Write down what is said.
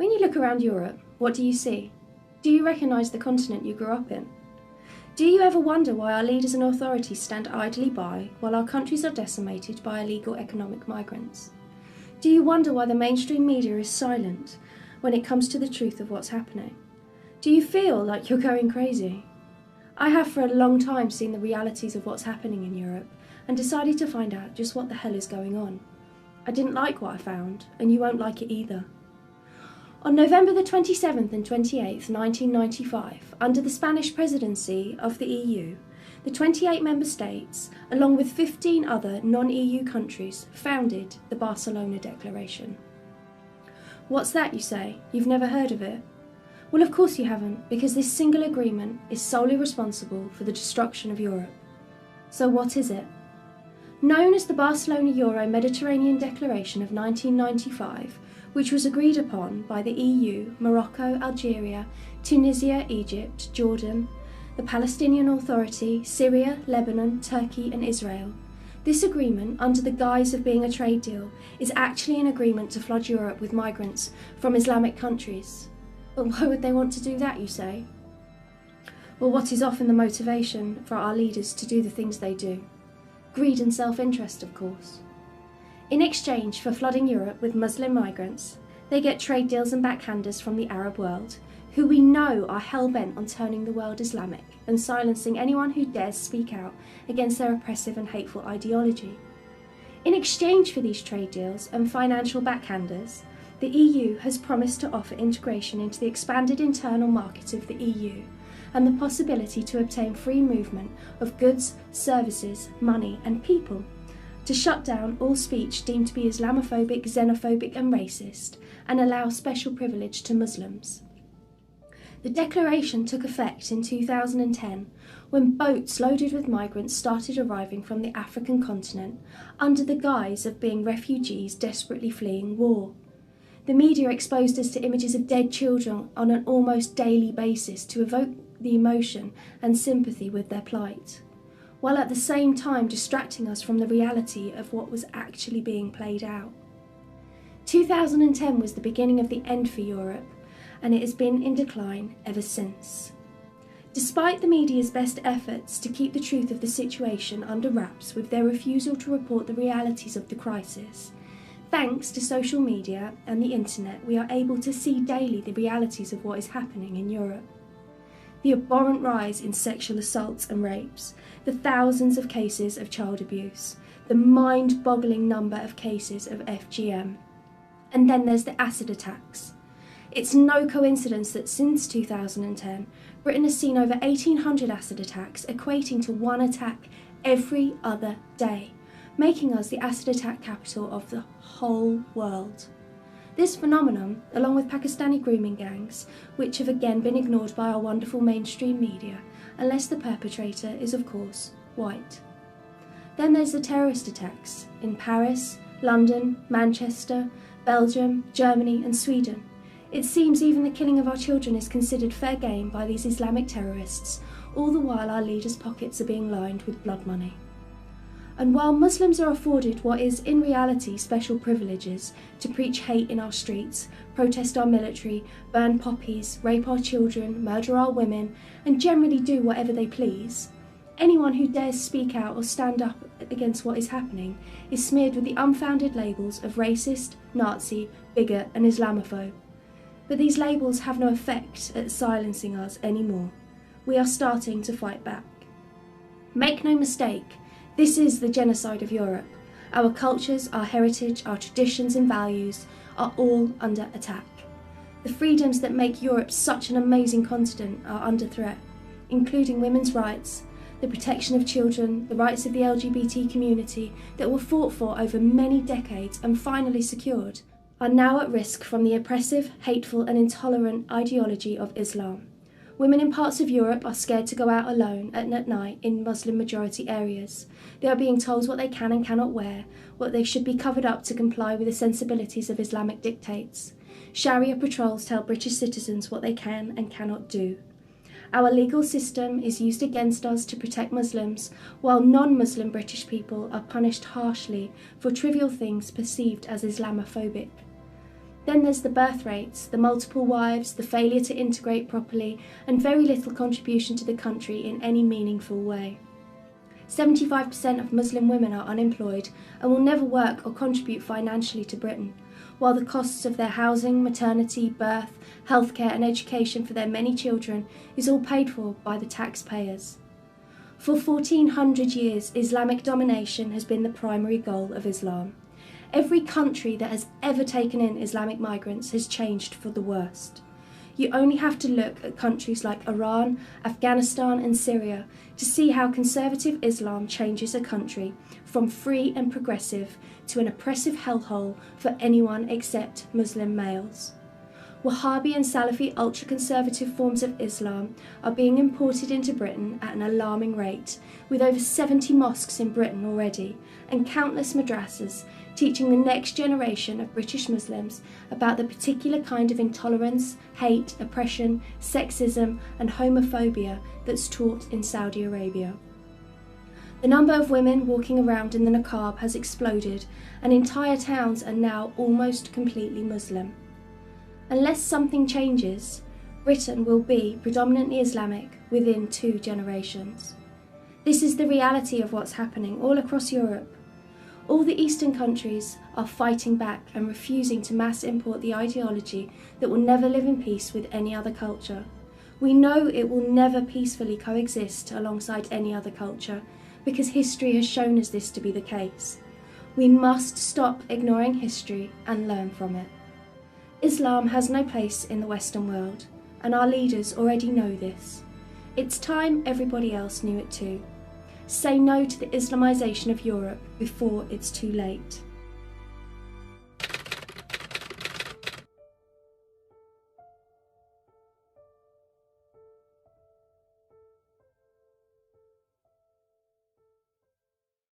When you look around Europe, what do you see? Do you recognise the continent you grew up in? Do you ever wonder why our leaders and authorities stand idly by while our countries are decimated by illegal economic migrants? Do you wonder why the mainstream media is silent when it comes to the truth of what's happening? Do you feel like you're going crazy? I have for a long time seen the realities of what's happening in Europe and decided to find out just what the hell is going on. I didn't like what I found, and you won't like it either. On November the 27th and 28th, 1995, under the Spanish presidency of the EU, the 28 member states, along with 15 other non-EU countries, founded the Barcelona Declaration. What's that, you say? You've never heard of it? Well, of course you haven't, because this single agreement is solely responsible for the destruction of Europe. So what is it? Known as the Barcelona Euro-Mediterranean Declaration of 1995, which was agreed upon by the EU, Morocco, Algeria, Tunisia, Egypt, Jordan, the Palestinian Authority, Syria, Lebanon, Turkey and Israel. This agreement, under the guise of being a trade deal, is actually an agreement to flood Europe with migrants from Islamic countries. But why would they want to do that, you say? Well, what is often the motivation for our leaders to do the things they do? Greed and self-interest, of course. In exchange for flooding Europe with Muslim migrants, they get trade deals and backhanders from the Arab world, who we know are hell-bent on turning the world Islamic and silencing anyone who dares speak out against their oppressive and hateful ideology. In exchange for these trade deals and financial backhanders, the EU has promised to offer integration into the expanded internal market of the EU and the possibility to obtain free movement of goods, services, money and people, to shut down all speech deemed to be Islamophobic, xenophobic and racist, and allow special privilege to Muslims. The declaration took effect in 2010 when boats loaded with migrants started arriving from the African continent under the guise of being refugees desperately fleeing war. The media exposed us to images of dead children on an almost daily basis to evoke the emotion and sympathy with their plight, while at the same time distracting us from the reality of what was actually being played out. 2010 was the beginning of the end for Europe, and it has been in decline ever since. Despite the media's best efforts to keep the truth of the situation under wraps with their refusal to report the realities of the crisis, thanks to social media and the internet, we are able to see daily the realities of what is happening in Europe. The abhorrent rise in sexual assaults and rapes, the thousands of cases of child abuse, the mind-boggling number of cases of FGM. And then there's the acid attacks. It's no coincidence that since 2010, Britain has seen over 1,800 acid attacks, equating to one attack every other day, making us the acid attack capital of the whole world. This phenomenon, along with Pakistani grooming gangs, which have again been ignored by our wonderful mainstream media, unless the perpetrator is, of course, white. Then there's the terrorist attacks in Paris, London, Manchester, Belgium, Germany and Sweden. It seems even the killing of our children is considered fair game by these Islamic terrorists, all the while our leaders' pockets are being lined with blood money. And while Muslims are afforded what is in reality special privileges to preach hate in our streets, protest our military, burn poppies, rape our children, murder our women, and generally do whatever they please, anyone who dares speak out or stand up against what is happening is smeared with the unfounded labels of racist, Nazi, bigot and Islamophobe. But these labels have no effect at silencing us anymore. We are starting to fight back. Make no mistake, this is the genocide of Europe. Our cultures, our heritage, our traditions and values are all under attack. The freedoms that make Europe such an amazing continent are under threat, including women's rights, the protection of children, the rights of the LGBT community that were fought for over many decades and finally secured, are now at risk from the oppressive, hateful and intolerant ideology of Islam. Women in parts of Europe are scared to go out alone at night in Muslim-majority areas. They are being told what they can and cannot wear, what they should be covered up to comply with the sensibilities of Islamic dictates. Sharia patrols tell British citizens what they can and cannot do. Our legal system is used against us to protect Muslims, while non-Muslim British people are punished harshly for trivial things perceived as Islamophobic. Then there's the birth rates, the multiple wives, the failure to integrate properly, and very little contribution to the country in any meaningful way. 75% of Muslim women are unemployed and will never work or contribute financially to Britain, while the costs of their housing, maternity, birth, healthcare and education for their many children is all paid for by the taxpayers. For 1400 years, Islamic domination has been the primary goal of Islam. Every country that has ever taken in Islamic migrants has changed for the worst. You only have to look at countries like Iran, Afghanistan and Syria to see how conservative Islam changes a country from free and progressive to an oppressive hellhole for anyone except Muslim males. Wahhabi and Salafi ultra-conservative forms of Islam are being imported into Britain at an alarming rate, with over 70 mosques in Britain already, and countless madrasas teaching the next generation of British Muslims about the particular kind of intolerance, hate, oppression, sexism and homophobia that's taught in Saudi Arabia. The number of women walking around in the niqab has exploded, and entire towns are now almost completely Muslim. Unless something changes, Britain will be predominantly Islamic within 2 generations. This is the reality of what's happening all across Europe. All the Eastern countries are fighting back and refusing to mass import the ideology that will never live in peace with any other culture. We know it will never peacefully coexist alongside any other culture, because history has shown us this to be the case. We must stop ignoring history and learn from it. Islam has no place in the Western world, and our leaders already know this. It's time everybody else knew it too. Say no to the Islamisation of Europe before it's too late.